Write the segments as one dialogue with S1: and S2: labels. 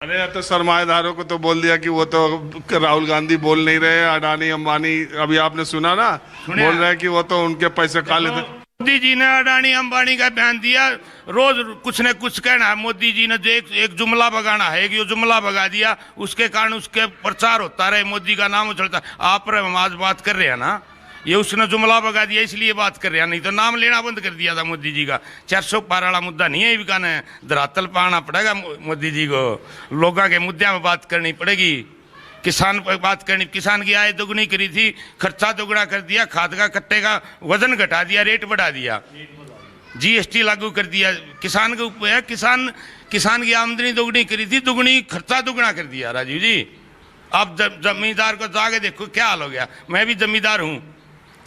S1: अरे तो सरमाएदारों को तो बोल दिया कि वो तो राहुल गांधी बोल नहीं रहे, अडानी अंबानी अभी आपने सुना ना, बोल रहे हैं कि वो तो उनके पैसे खा लेते।
S2: मोदी जी ने अडानी अंबानी का बयान दिया, रोज कुछ न कुछ कहना है। मोदी जी ने जो एक जुमला बगाना है, जो जुमला बगा दिया, उसके कारण उसके प्रचार होता रहे, मोदी का नाम उछलता। आप पर हम आज बात कर रहे हैं ना, ये उसने जुमला बगा दिया इसलिए बात कर रहे हैं, नहीं तो नाम लेना बंद कर दिया था मोदी जी का। 400 पार वाला मुद्दा नहीं है, बिकाने धरातल पाना पड़ेगा मोदी जी को, लोगों के मुद्दे में बात करनी पड़ेगी। किसान पर बात करनी, किसान की आय दोगुनी करी थी, खर्चा दोगुना कर दिया, खाद का कट्टे का वजन घटा दिया, रेट बढ़ा दिया, जीएसटी लागू कर दिया, किसान के ऊपर किसान की आमदनी दोगुनी करी थी, दुगुनी खर्चा दोगुना कर दिया राजीव जी। अब जमींदार को जाके देखो क्या हाल हो गया। मैं भी जमींदार हूँ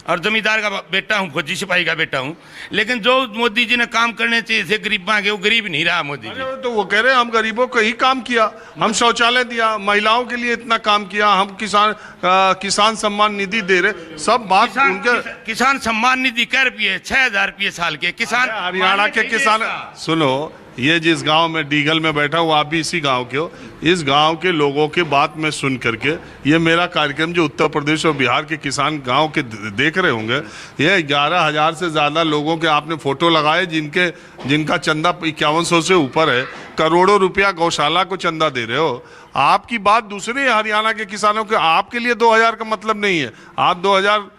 S2: और जमींदार का बेटा हूँ, फौजी सिपाही का बेटा हूँ, लेकिन जो मोदी जी ने काम करने चाहिए थे गरीबों के, वो गरीब नहीं रहा मोदी जी।
S1: तो वो कह रहे हैं हम गरीबों को ही काम किया, हम शौचालय दिया, महिलाओं के लिए इतना काम किया, हम किसान सम्मान निधि दे रहे, सब बात उनके।
S2: किसान सम्मान निधि कै रुपये, 6,000 रुपये साल के किसान।
S1: हरियाणा के किसान, सुनो, ये जिस गांव में डीगल में बैठा हूँ, आप भी इसी गांव के हो, इस गांव के लोगों की बात में सुन करके ये मेरा कार्यक्रम जो उत्तर प्रदेश और बिहार के किसान गांव के देख रहे होंगे, ये 11,000 से ज़्यादा लोगों के आपने फोटो लगाए जिनका चंदा 5100 से ऊपर है, करोड़ों रुपया गौशाला को चंदा दे रहे हो। आपकी बात दूसरे हरियाणा के किसानों के, आपके लिए 2,000 का मतलब नहीं है, आप 2,000,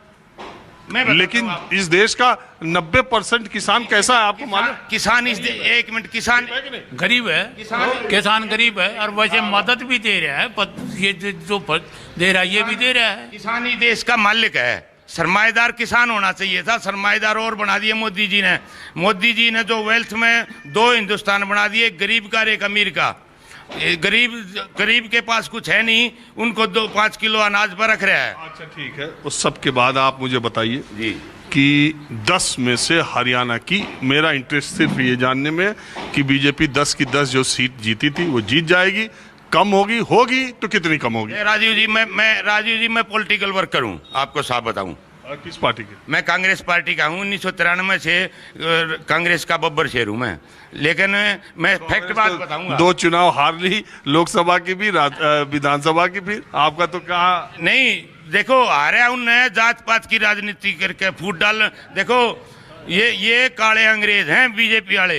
S1: लेकिन इस देश का 90% किसान कैसा है आपको मालूम?
S2: किसान एक मिनट, किसान
S3: गरीब है, किसान गरीब है और वैसे मदद भी दे रहा है, ये जो दे रहा है ये भी दे रहा है।
S2: किसान ही देश का मालिक है, सरमाएदार किसान होना चाहिए था, सरमाएदार और बना दिए मोदी जी ने। मोदी जी ने जो वेल्थ में 2 हिंदुस्तान बना दिए, गरीब का और एक अमीर का। गरीब के पास कुछ है नहीं, उनको 2-5 किलो अनाज पर रख रहा है।
S1: अच्छा ठीक है, उस सब के बाद आप मुझे बताइए
S2: जी
S1: कि 10 में से हरियाणा की, मेरा इंटरेस्ट सिर्फ ये जानने में कि बीजेपी 10 की 10 जो सीट जीती थी वो जीत जाएगी, कम होगी तो कितनी कम होगी?
S2: राजीव जी मैं पॉलिटिकल वर्कर हूँ, आपको साफ बताऊँ।
S1: किस पार्टी के?
S2: मैं कांग्रेस पार्टी का हूँ, 1993 से कांग्रेस का बब्बर शेर हूँ मैं, लेकिन मैं फैक्ट बात बताऊंगा।
S1: 2 चुनाव हार ली, लोकसभा की भी, विधानसभा की भी, आपका तो कहा
S2: नहीं। देखो हारे उनने जात पात की राजनीति करके फूट डाल। देखो ये काले अंग्रेज हैं बीजेपी वाले,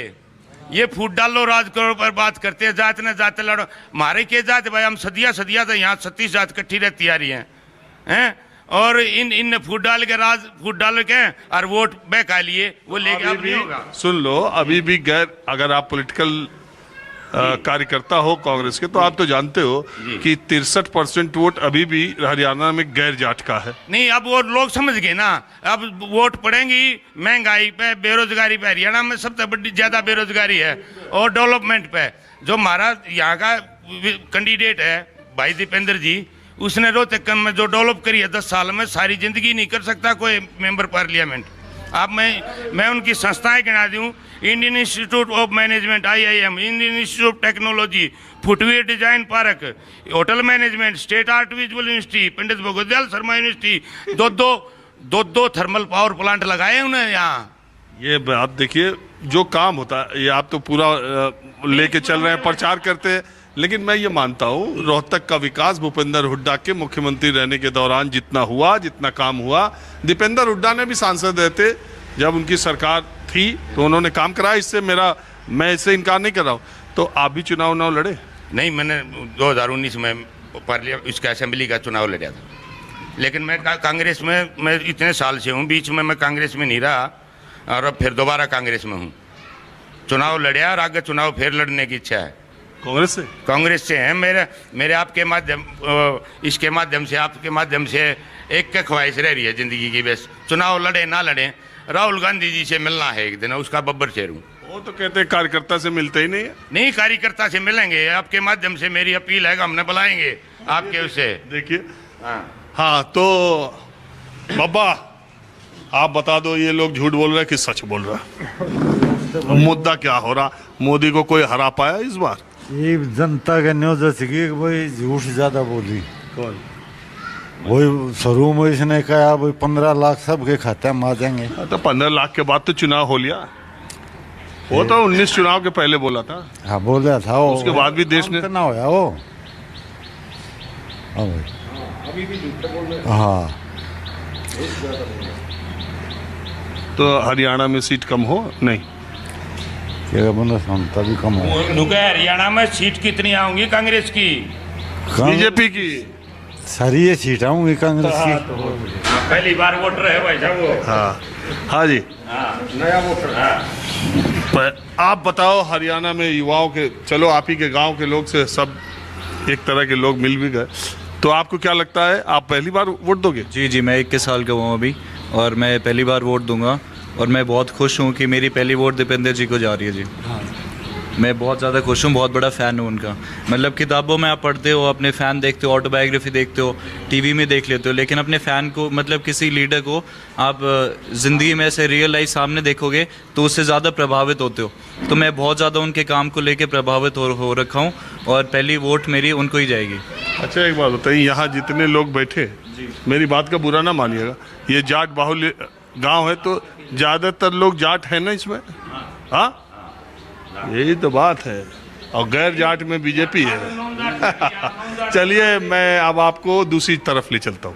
S2: ये फूट डालो राज करो पर बात करते हैं, जात ने जाते लड़ो। हमारे के जात भाई, हम सदिया तो यहाँ 36 जात इकट्ठी रहती आ रही हैं, और इन फूट डाल के और वोट बहका लिए, वो लेके अब नहीं होगा।
S1: सुन लो, अभी भी अगर आप पॉलिटिकल कार्यकर्ता हो कांग्रेस के, तो आप तो जानते हो कि 63% वोट अभी भी हरियाणा में गैर जाट का है।
S2: नहीं, अब वो लोग समझ गए ना, अब वोट पड़ेंगी महंगाई पे, बेरोजगारी पे। हरियाणा में सबसे बड़ी ज्यादा बेरोजगारी है, और डेवलपमेंट पे। जो हमारा यहाँ का कैंडिडेट है भाई दीपेंद्र जी, उसने रोहतक में जो डेवलप करी है 10 साल में, सारी जिंदगी नहीं कर सकता कोई मेंबर पार्लियामेंट। अब मैं उनकी संस्थाएं गिना दूं, Indian institute of management IIM, Indian institute of technology, footwear design park, hotel management, state art visual university, Pandit Bhagwat Dayal Sharma university, दो थर्मल पावर प्लांट लगाए उन्हें यहाँ।
S1: ये बात देखिए, जो काम होता है ये आप तो पूरा लेके चल रहे हैं, प्रचार करते हैं, लेकिन मैं ये मानता हूँ रोहतक का विकास भूपेंद्र हुड्डा के मुख्यमंत्री रहने के दौरान जितना काम हुआ, दीपेंद्र हुड्डा ने भी सांसद रहते जब उनकी सरकार थी तो उन्होंने काम कराया। मैं इससे इनकार नहीं कर रहा हूँ। तो आप भी चुनाव लड़े?
S2: नहीं, मैंने 2019 में इसका असेंबली का चुनाव लड़ा था, लेकिन मैं कांग्रेस में, मैं इतने साल से हूँ, बीच में मैं कांग्रेस में नहीं रहा, और अब फिर दोबारा कांग्रेस में हूँ। चुनाव लड़ा और आगे चुनाव फिर लड़ने की इच्छा है। कांग्रेस से हैं। मेरे आपके माध्यम, इसके माध्यम से, आपके माध्यम से एक ख्वाहिश रह रही है जिंदगी की, बस चुनाव लड़े ना लड़े, राहुल गांधी जी से मिलना है एक दिन, उसका बब्बर शेर हूँ।
S1: वो तो कहते हैं कार्यकर्ता से मिलते ही नहीं है।
S2: नहीं, कार्यकर्ता से मिलेंगे, आपके माध्यम से मेरी अपील है कि हमने बुलाएंगे आपके उससे।
S1: देखिए, हाँ तो बाबा आप बता दो, ये लोग झूठ बोल रहे हैं कि सच बोल रहा है? मुद्दा क्या हो रहा? मोदी को कोई हरा पाया इस बार?
S4: ये जनता के न्यूज कि भाई झूठ ज्यादा बोली। कौन? वही शुरू में इसने कहा भाई 15 लाख सबके खाते में आ जाएंगे।
S1: तो 15 लाख के बाद तो चुनाव हो लिया। वो तो 19 चुनाव के पहले बोला था।
S4: हाँ बोला था वो,
S1: उसके बाद भी देश ने-
S4: काम तो ना होया वो। हाँ भाई, हाँ
S1: तो हरियाणा में सीट कम हो नहीं?
S4: क्या बोला, क्षमता भी कम हो।
S2: नुके हरियाणा में सीट कितनी आऊंगी कांग्रेस की?
S1: बीजेपी की
S4: सारी ये सीट आऊंगी कांग्रेस की।
S2: पहली बार वोटर है भाई साहब वो।
S1: हाँ हाँ जी।
S2: नया वोटर है।
S1: पर आप बताओ हरियाणा में युवाओं के, चलो आप ही के गांव के लोग से सब एक तरह के लोग मिल भी गए, तो आपको क्या लगता है, आप पहली बार वोट दोगे?
S5: जी जी, मैं 21 साल का हूँ अभी, और मैं पहली बार वोट दूंगा, और मैं बहुत खुश हूँ कि मेरी पहली वोट दीपेंद्र जी को जा रही है जी। मैं बहुत ज़्यादा खुश हूँ, बहुत बड़ा फ़ैन हूँ उनका। मतलब किताबों में आप पढ़ते हो, अपने फ़ैन देखते हो, ऑटोबायोग्राफी देखते हो, टीवी में देख लेते हो, लेकिन अपने फ़ैन को, मतलब किसी लीडर को आप ज़िंदगी में ऐसे रियल लाइफ सामने देखोगे तो उससे ज़्यादा प्रभावित होते हो। तो मैं बहुत ज़्यादा उनके काम को लेके प्रभावित हो रखा हूँ, और पहली वोट मेरी उनको ही जाएगी।
S1: अच्छा एक बात बताइए, यहाँ जितने लोग बैठे, मेरी बात का बुरा ना मानिएगा, ये जाट बाहुल्य गांव है, तो ज़्यादातर लोग जाट है ना इसमें? हाँ, यही तो बात है, और गैर जाट में बीजेपी है। चलिए मैं अब आपको दूसरी तरफ ले चलता हूँ।